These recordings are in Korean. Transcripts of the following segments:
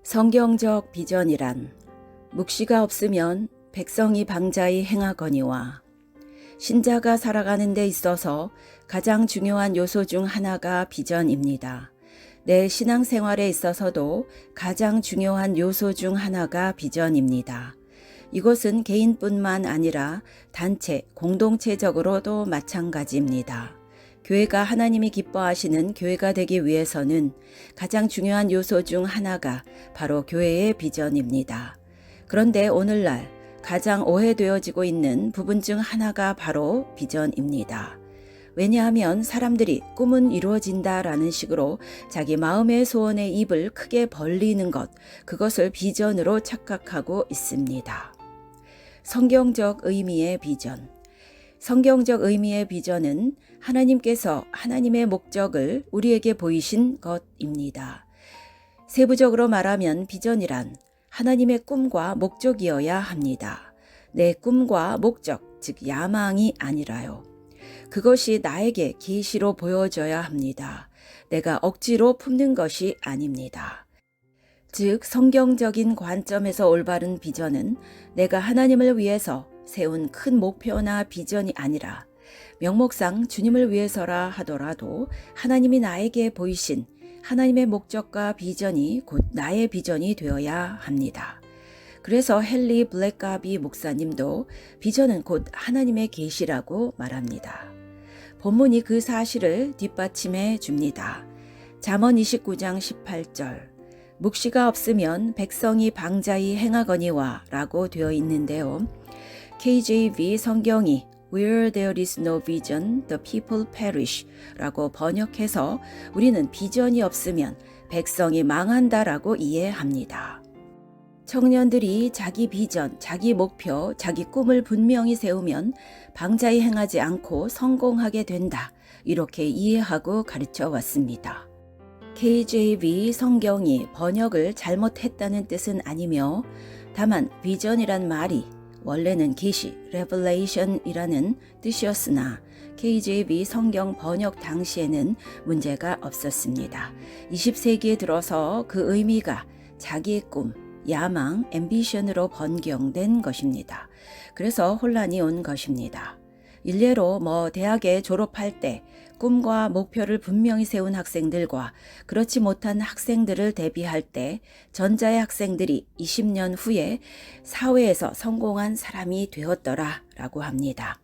성경적 비전이란 묵시가 없으면 백성이 방자히 행하거니와 신자가 살아가는 데 있어서 가장 중요한 요소 중 하나가 비전입니다. 내 신앙생활에 있어서도 가장 중요한 요소 중 하나가 비전입니다. 이것은 개인뿐만 아니라 단체, 공동체적으로도 마찬가지입니다. 교회가 하나님이 기뻐하시는 교회가 되기 위해서는 가장 중요한 요소 중 하나가 바로 교회의 비전입니다. 그런데 오늘날 가장 오해되어지고 있는 부분 중 하나가 바로 비전입니다. 왜냐하면 사람들이 꿈은 이루어진다라는 식으로 자기 마음의 소원의 입을 크게 벌리는 것, 그것을 비전으로 착각하고 있습니다. 성경적 의미의 비전. 성경적 의미의 비전은 하나님께서 하나님의 목적을 우리에게 보이신 것입니다. 세부적으로 말하면 비전이란 하나님의 꿈과 목적이어야 합니다. 내 꿈과 목적, 즉 야망이 아니라요. 그것이 나에게 계시로 보여져야 합니다. 내가 억지로 품는 것이 아닙니다. 즉 성경적인 관점에서 올바른 비전은 내가 하나님을 위해서 세운 큰 목표나 비전이 아니라 명목상 주님을 위해서라 하더라도 하나님이 나에게 보이신 하나님의 목적과 비전이 곧 나의 비전이 되어야 합니다. 그래서 헨리 블랙가비 목사님도 비전은 곧 하나님의 계시라고 말합니다. 본문이 그 사실을 뒷받침해 줍니다. 잠언 29장 18절 묵시가 없으면 백성이 방자히 행하거니와 라고 되어 있는데요. KJV 성경이 Where there is no vision, the people perish 라고 번역해서 우리는 비전이 없으면 백성이 망한다라고 이해합니다. 청년들이 자기 비전, 자기 목표, 자기 꿈을 분명히 세우면 방자히 행하지 않고 성공하게 된다. 이렇게 이해하고 가르쳐 왔습니다. KJV 성경이 번역을 잘못했다는 뜻은 아니며 다만 비전이란 말이 원래는 계시, revelation이라는 뜻이었으나 KJV 성경 번역 당시에는 문제가 없었습니다. 20세기에 들어서 그 의미가 자기의 꿈, 야망, ambition으로 번경된 것입니다. 그래서 혼란이 온 것입니다. 일례로 대학에 졸업할 때 꿈과 목표를 분명히 세운 학생들과 그렇지 못한 학생들을 대비할 때 전자의 학생들이 20년 후에 사회에서 성공한 사람이 되었더라 라고 합니다.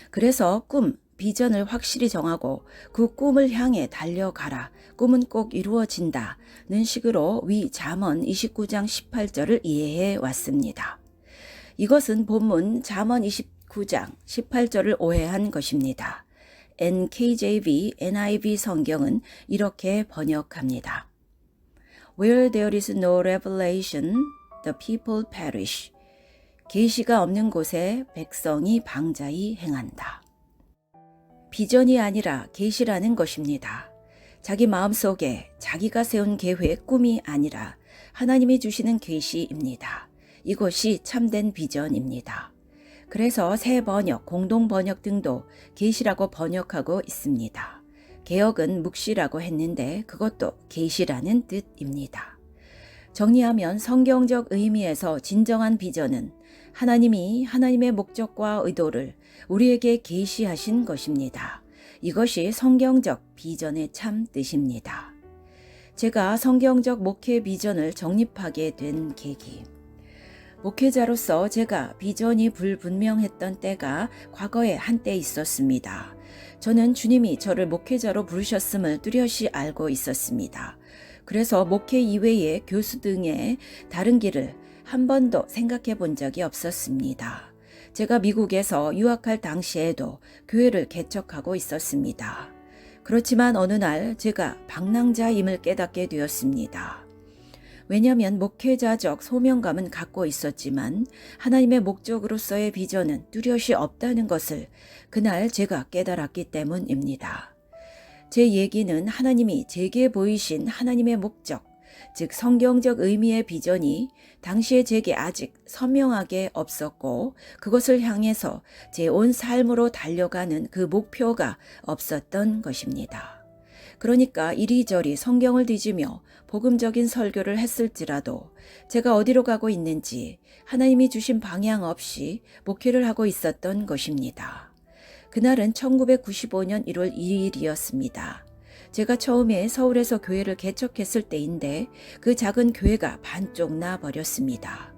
그래서 꿈, 비전을 확실히 정하고 그 꿈을 향해 달려가라. 꿈은 꼭 이루어진다는 식으로 위 잠언 29장 18절을 이해해 왔습니다. 이것은 본문 잠언 29장 18절을 오해한 것입니다. NKJV, NIV 성경은 이렇게 번역합니다. Where there is no revelation, the people perish. 계시가 없는 곳에 백성이 방자히 행한다. 비전이 아니라 계시라는 것입니다. 자기 마음속에 자기가 세운 계획, 꿈이 아니라 하나님이 주시는 계시입니다. 이것이 참된 비전입니다. 그래서 새 번역, 공동 번역 등도 계시라고 번역하고 있습니다. 개역은 묵시라고 했는데 그것도 계시라는 뜻입니다. 정리하면 성경적 의미에서 진정한 비전은 하나님이 하나님의 목적과 의도를 우리에게 계시하신 것입니다. 이것이 성경적 비전의 참 뜻입니다. 제가 성경적 목회 비전을 정립하게 된 계기. 목회자로서 제가 비전이 불분명했던 때가 과거에 한때 있었습니다. 저는 주님이 저를 목회자로 부르셨음을 뚜렷이 알고 있었습니다. 그래서 목회 이외의 교수 등의 다른 길을 한 번도 생각해 본 적이 없었습니다. 제가 미국에서 유학할 당시에도 교회를 개척하고 있었습니다. 그렇지만 어느 날 제가 방랑자임을 깨닫게 되었습니다. 왜냐하면 목회자적 소명감은 갖고 있었지만 하나님의 목적으로서의 비전은 뚜렷이 없다는 것을 그날 제가 깨달았기 때문입니다. 제 얘기는 하나님이 제게 보이신 하나님의 목적, 즉 성경적 의미의 비전이 당시에 제게 아직 선명하게 없었고 그것을 향해서 제 온 삶으로 달려가는 그 목표가 없었던 것입니다. 그러니까 이리저리 성경을 뒤지며 복음적인 설교를 했을지라도 제가 어디로 가고 있는지 하나님이 주신 방향 없이 목회를 하고 있었던 것입니다. 그날은 1995년 1월 2일이었습니다. 제가 처음에 서울에서 교회를 개척했을 때인데 그 작은 교회가 반쪽 나 버렸습니다.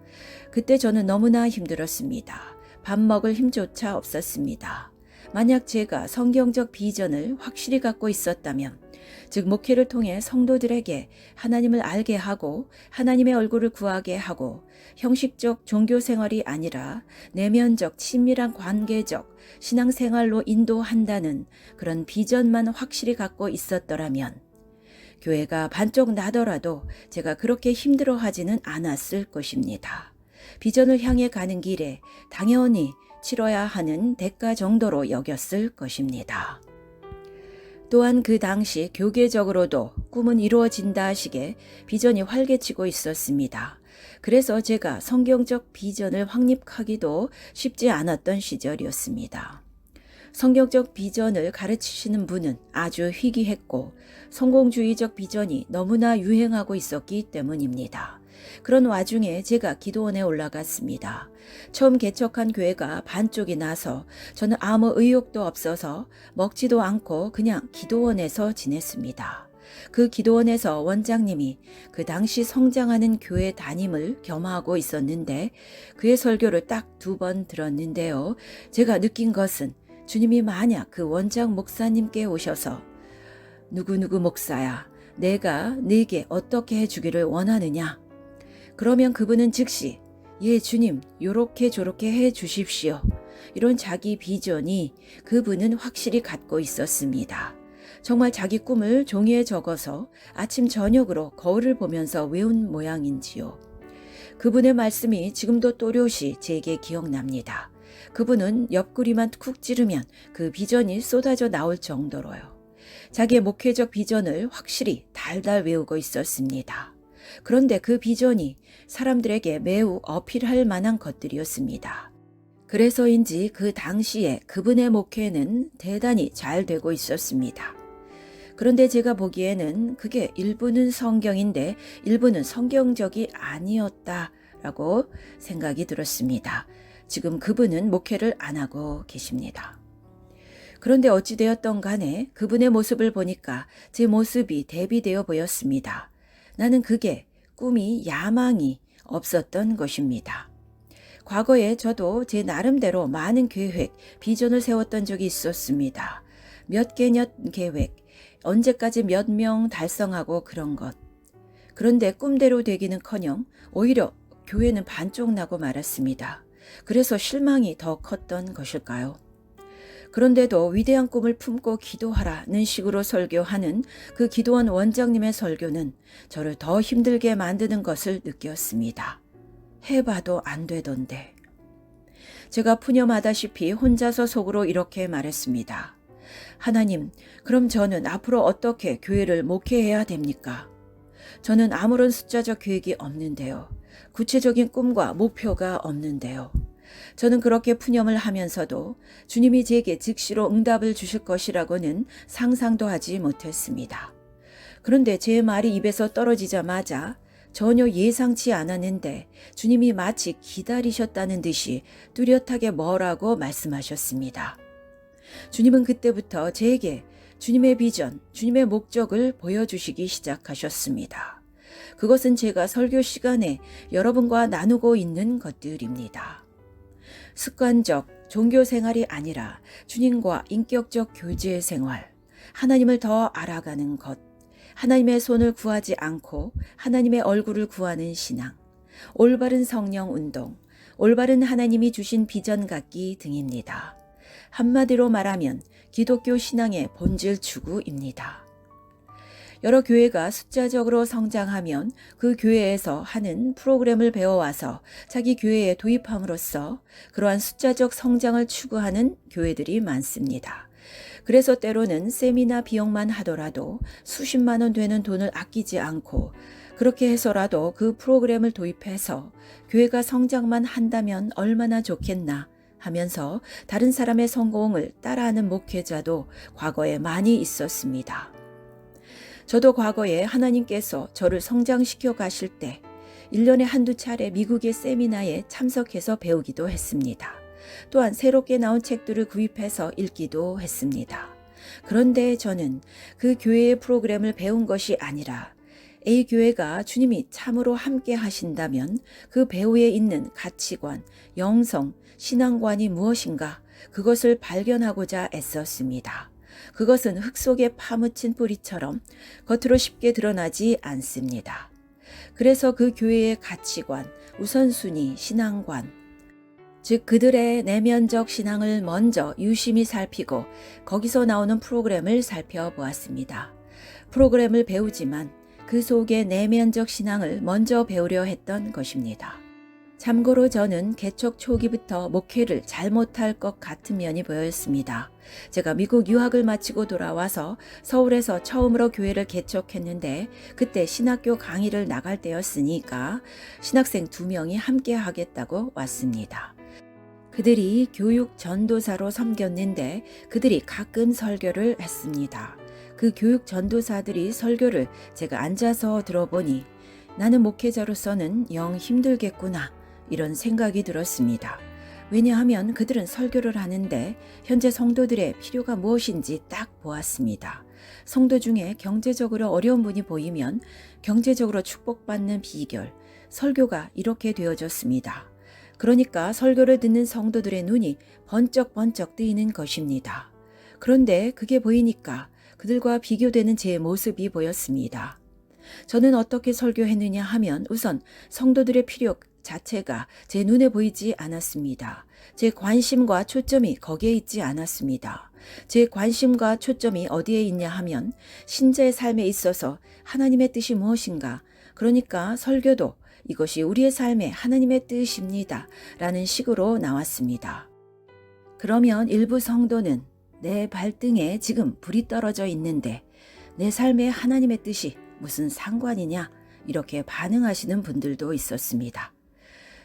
그때 저는 너무나 힘들었습니다. 밥 먹을 힘조차 없었습니다. 만약 제가 성경적 비전을 확실히 갖고 있었다면, 즉 목회를 통해 성도들에게 하나님을 알게 하고 하나님의 얼굴을 구하게 하고 형식적 종교 생활이 아니라 내면적 친밀한 관계적 신앙생활로 인도한다는 그런 비전만 확실히 갖고 있었더라면 교회가 반쪽 나더라도 제가 그렇게 힘들어하지는 않았을 것입니다. 비전을 향해 가는 길에 당연히 치러야 하는 대가 정도로 여겼을 것입니다. 또한 그 당시 교계적으로도 꿈은 이루어진다 식의 비전이 활개치고 있었습니다. 그래서 제가 성경적 비전을 확립하기도 쉽지 않았던 시절이었습니다. 성경적 비전을 가르치시는 분은 아주 희귀했고 성공주의적 비전이 너무나 유행하고 있었기 때문입니다. 그런 와중에 제가 기도원에 올라갔습니다. 처음 개척한 교회가 반쪽이 나서 저는 아무 의욕도 없어서 먹지도 않고 그냥 기도원에서 지냈습니다. 그 기도원에서 원장님이 그 당시 성장하는 교회 담임을 겸하고 있었는데 그의 설교를 딱 2번 들었는데요. 제가 느낀 것은 주님이 만약 그 원장 목사님께 오셔서 누구누구 목사야, 내가 네게 어떻게 해주기를 원하느냐? 그러면 그분은 즉시 예 주님 요렇게 저렇게 해 주십시오. 이런 자기 비전이 그분은 확실히 갖고 있었습니다. 정말 자기 꿈을 종이에 적어서 아침 저녁으로 거울을 보면서 외운 모양인지요. 그분의 말씀이 지금도 또렷이 제게 기억납니다. 그분은 옆구리만 쿡 찌르면 그 비전이 쏟아져 나올 정도로요. 자기의 목회적 비전을 확실히 달달 외우고 있었습니다. 그런데 그 비전이 사람들에게 매우 어필할 만한 것들이었습니다. 그래서인지 그 당시에 그분의 목회는 대단히 잘 되고 있었습니다. 그런데 제가 보기에는 그게 일부는 성경인데 일부는 성경적이 아니었다라고 생각이 들었습니다. 지금 그분은 목회를 안 하고 계십니다. 그런데 어찌되었던 간에 그분의 모습을 보니까 제 모습이 대비되어 보였습니다. 나는 그게 꿈이 야망이 없었던 것입니다. 과거에 저도 제 나름대로 많은 계획, 비전을 세웠던 적이 있었습니다. 몇 개년 계획, 언제까지 몇 명 달성하고 그런 것. 그런데 꿈대로 되기는커녕 오히려 교회는 반쪽 나고 말았습니다. 그래서 실망이 더 컸던 것일까요? 그런데도 위대한 꿈을 품고 기도하라는 식으로 설교하는 그 기도원 원장님의 설교는 저를 더 힘들게 만드는 것을 느꼈습니다. 해봐도 안 되던데. 제가 푸념하다시피 혼자서 속으로 이렇게 말했습니다. 하나님, 그럼 저는 앞으로 어떻게 교회를 목회해야 됩니까? 저는 아무런 숫자적 계획이 없는데요. 구체적인 꿈과 목표가 없는데요. 저는 그렇게 푸념을 하면서도 주님이 제게 즉시로 응답을 주실 것이라고는 상상도 하지 못했습니다. 그런데 제 말이 입에서 떨어지자마자 전혀 예상치 않았는데 주님이 마치 기다리셨다는 듯이 뚜렷하게 뭐라고 말씀하셨습니다. 주님은 그때부터 제게 주님의 비전, 주님의 목적을 보여주시기 시작하셨습니다. 그것은 제가 설교 시간에 여러분과 나누고 있는 것들입니다. 습관적 종교 생활이 아니라 주님과 인격적 교제 생활, 하나님을 더 알아가는 것, 하나님의 손을 구하지 않고 하나님의 얼굴을 구하는 신앙, 올바른 성령 운동, 올바른 하나님이 주신 비전 갖기 등입니다. 한마디로 말하면 기독교 신앙의 본질 추구입니다. 여러 교회가 숫자적으로 성장하면 그 교회에서 하는 프로그램을 배워와서 자기 교회에 도입함으로써 그러한 숫자적 성장을 추구하는 교회들이 많습니다. 그래서 때로는 세미나 비용만 하더라도 수십만 원 되는 돈을 아끼지 않고 그렇게 해서라도 그 프로그램을 도입해서 교회가 성장만 한다면 얼마나 좋겠나 하면서 다른 사람의 성공을 따라하는 목회자도 과거에 많이 있었습니다. 저도 과거에 하나님께서 저를 성장시켜 가실 때 1년에 한두 차례 미국의 세미나에 참석해서 배우기도 했습니다. 또한 새롭게 나온 책들을 구입해서 읽기도 했습니다. 그런데 저는 그 교회의 프로그램을 배운 것이 아니라 A교회가 주님이 참으로 함께 하신다면 그 배후에 있는 가치관, 영성, 신앙관이 무엇인가 그것을 발견하고자 애썼습니다. 그것은 흙 속에 파묻힌 뿌리처럼 겉으로 쉽게 드러나지 않습니다. 그래서 그 교회의 가치관, 우선순위, 신앙관, 즉 그들의 내면적 신앙을 먼저 유심히 살피고 거기서 나오는 프로그램을 살펴보았습니다. 프로그램을 배우지만 그 속의 내면적 신앙을 먼저 배우려 했던 것입니다. 참고로 저는 개척 초기부터 목회를 잘못할 것 같은 면이 보였습니다. 제가 미국 유학을 마치고 돌아와서 서울에서 처음으로 교회를 개척했는데 그때 신학교 강의를 나갈 때였으니까 신학생 2명이 함께 하겠다고 왔습니다. 그들이 교육 전도사로 섬겼는데 그들이 가끔 설교를 했습니다. 그 교육 전도사들이 설교를 제가 앉아서 들어보니 나는 목회자로서는 영 힘들겠구나 이런 생각이 들었습니다. 왜냐하면 그들은 설교를 하는데 현재 성도들의 필요가 무엇인지 딱 보았습니다. 성도 중에 경제적으로 어려운 분이 보이면 경제적으로 축복받는 비결, 설교가 이렇게 되어졌습니다. 그러니까 설교를 듣는 성도들의 눈이 번쩍번쩍 뜨이는 것입니다. 그런데 그게 보이니까 그들과 비교되는 제 모습이 보였습니다. 저는 어떻게 설교했느냐 하면 우선 성도들의 필요 자체가 제 눈에 보이지 않았습니다. 제 관심과 초점이 거기에 있지 않았습니다. 제 관심과 초점이 어디에 있냐 하면 신자의 삶에 있어서 하나님의 뜻이 무엇인가, 그러니까 설교도 이것이 우리의 삶에 하나님의 뜻입니다 라는 식으로 나왔습니다. 그러면 일부 성도는 내 발등에 지금 불이 떨어져 있는데 내 삶에 하나님의 뜻이 무슨 상관이냐 이렇게 반응하시는 분들도 있었습니다.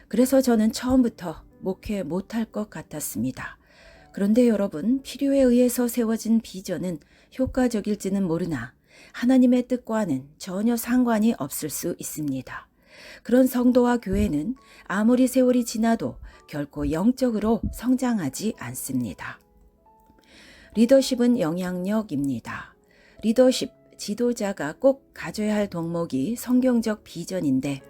그래서 저는 처음부터 목회 못할 것 같았습니다. 그런데 여러분, 필요에 의해서 세워진 비전은 효과적일지는 모르나 하나님의 뜻과는 전혀 상관이 없을 수 있습니다. 그런 성도와 교회는 아무리 세월이 지나도 결코 영적으로 성장하지 않습니다. 리더십은 영향력입니다. 리더십, 지도자가 꼭 가져야 할 덕목이 성경적 비전인데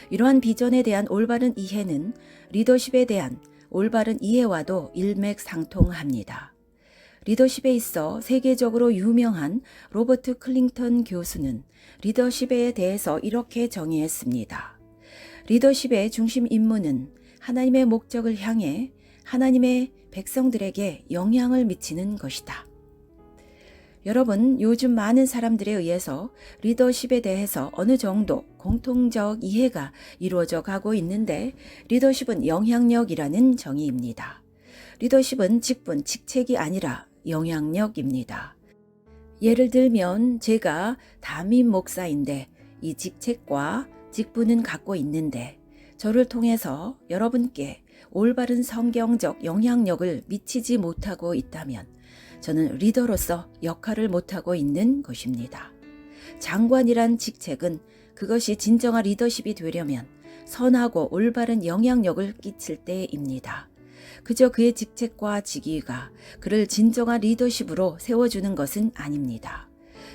이러한 비전에 대한 올바른 이해는 리더십에 대한 올바른 이해와도 일맥상통합니다. 리더십에 있어 세계적으로 유명한 로버트 클링턴 교수는 리더십에 대해서 이렇게 정의했습니다. 리더십의 중심 임무는 하나님의 목적을 향해 하나님의 백성들에게 영향을 미치는 것이다. 여러분, 요즘 많은 사람들에 의해서 리더십에 대해서 어느 정도 공통적 이해가 이루어져 가고 있는데 리더십은 영향력이라는 정의입니다. 리더십은 직분, 직책이 아니라 영향력입니다. 예를 들면 제가 담임 목사인데 이 직책과 직분은 갖고 있는데 저를 통해서 여러분께 올바른 성경적 영향력을 미치지 못하고 있다면 저는 리더로서 역할을 못하고 있는 것입니다. 장관이란 직책은 그것이 진정한 리더십이 되려면 선하고 올바른 영향력을 끼칠 때입니다. 그저 그의 직책과 직위가 그를 진정한 리더십으로 세워주는 것은 아닙니다.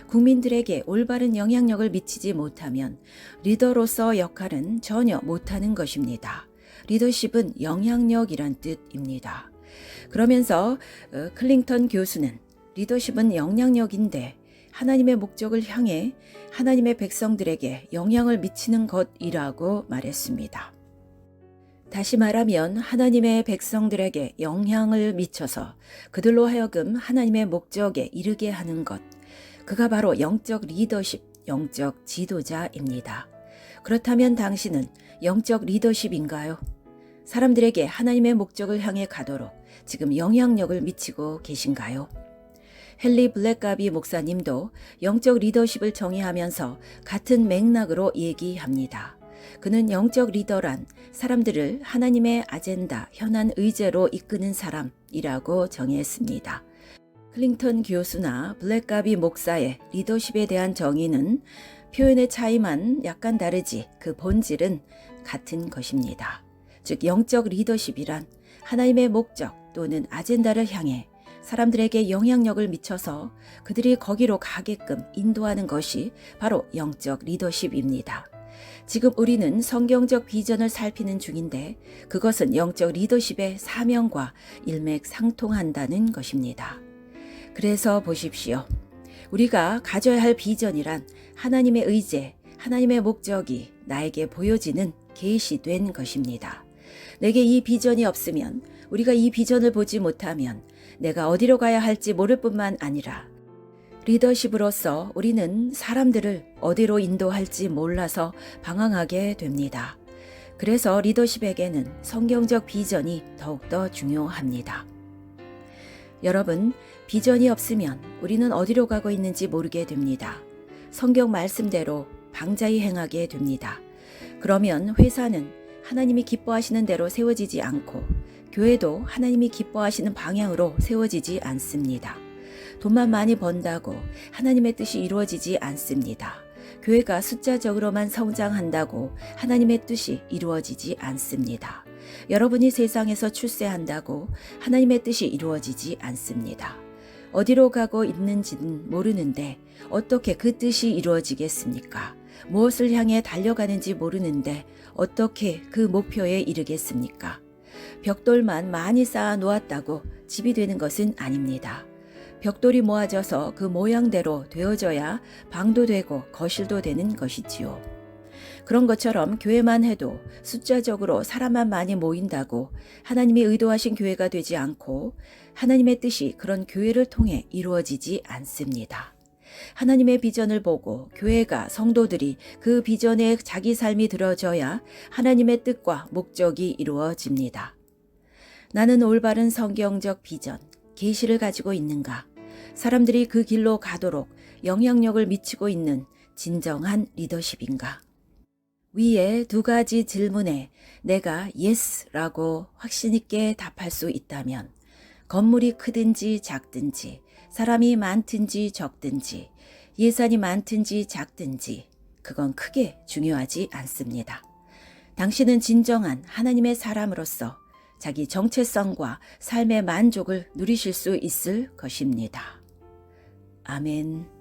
국민들에게 올바른 영향력을 미치지 못하면 리더로서 역할은 전혀 못하는 것입니다. 리더십은 영향력이란 뜻입니다. 그러면서 클링턴 교수는 리더십은 영향력인데 하나님의 목적을 향해 하나님의 백성들에게 영향을 미치는 것이라고 말했습니다. 다시 말하면 하나님의 백성들에게 영향을 미쳐서 그들로 하여금 하나님의 목적에 이르게 하는 것, 그가 바로 영적 리더십, 영적 지도자입니다. 그렇다면 당신은 영적 리더십인가요? 사람들에게 하나님의 목적을 향해 가도록 지금 영향력을 미치고 계신가요? 헨리 블랙가비 목사님도 영적 리더십을 정의하면서 같은 맥락으로 얘기합니다. 그는 영적 리더란 사람들을 하나님의 아젠다, 현안 의제로 이끄는 사람이라고 정의했습니다. 클링턴 교수나 블랙가비 목사의 리더십에 대한 정의는 표현의 차이만 약간 다르지 그 본질은 같은 것입니다. 즉 영적 리더십이란 하나님의 목적 또는 아젠다를 향해 사람들에게 영향력을 미쳐서 그들이 거기로 가게끔 인도하는 것이 바로 영적 리더십입니다. 지금 우리는 성경적 비전을 살피는 중인데 그것은 영적 리더십의 사명과 일맥상통한다는 것입니다. 그래서 보십시오. 우리가 가져야 할 비전이란 하나님의 의제, 하나님의 목적이 나에게 보여지는 계시된 것입니다. 내게 이 비전이 없으면, 우리가 이 비전을 보지 못하면 내가 어디로 가야 할지 모를 뿐만 아니라 리더십으로서 우리는 사람들을 어디로 인도할지 몰라서 방황하게 됩니다. 그래서 리더십에게는 성경적 비전이 더욱더 중요합니다. 여러분, 비전이 없으면 우리는 어디로 가고 있는지 모르게 됩니다. 성경 말씀대로 방자히 행하게 됩니다. 그러면 회사는 하나님이 기뻐하시는 대로 세워지지 않고 교회도 하나님이 기뻐하시는 방향으로 세워지지 않습니다. 돈만 많이 번다고 하나님의 뜻이 이루어지지 않습니다. 교회가 숫자적으로만 성장한다고 하나님의 뜻이 이루어지지 않습니다. 여러분이 세상에서 출세한다고 하나님의 뜻이 이루어지지 않습니다. 어디로 가고 있는지는 모르는데 어떻게 그 뜻이 이루어지겠습니까? 무엇을 향해 달려가는지 모르는데 어떻게 그 목표에 이르겠습니까? 벽돌만 많이 쌓아 놓았다고 집이 되는 것은 아닙니다. 벽돌이 모아져서 그 모양대로 되어져야 방도 되고 거실도 되는 것이지요. 그런 것처럼 교회만 해도 숫자적으로 사람만 많이 모인다고 하나님이 의도하신 교회가 되지 않고 하나님의 뜻이 그런 교회를 통해 이루어지지 않습니다. 하나님의 비전을 보고 교회가 성도들이 그 비전에 자기 삶이 들어져야 하나님의 뜻과 목적이 이루어집니다. 나는 올바른 성경적 비전, 계시를 가지고 있는가? 사람들이 그 길로 가도록 영향력을 미치고 있는 진정한 리더십인가? 위에 두 가지 질문에 내가 예스라고 확신 있게 답할 수 있다면 건물이 크든지 작든지 사람이 많든지 적든지 예산이 많든지 작든지 그건 크게 중요하지 않습니다. 당신은 진정한 하나님의 사람으로서 자기 정체성과 삶의 만족을 누리실 수 있을 것입니다. 아멘.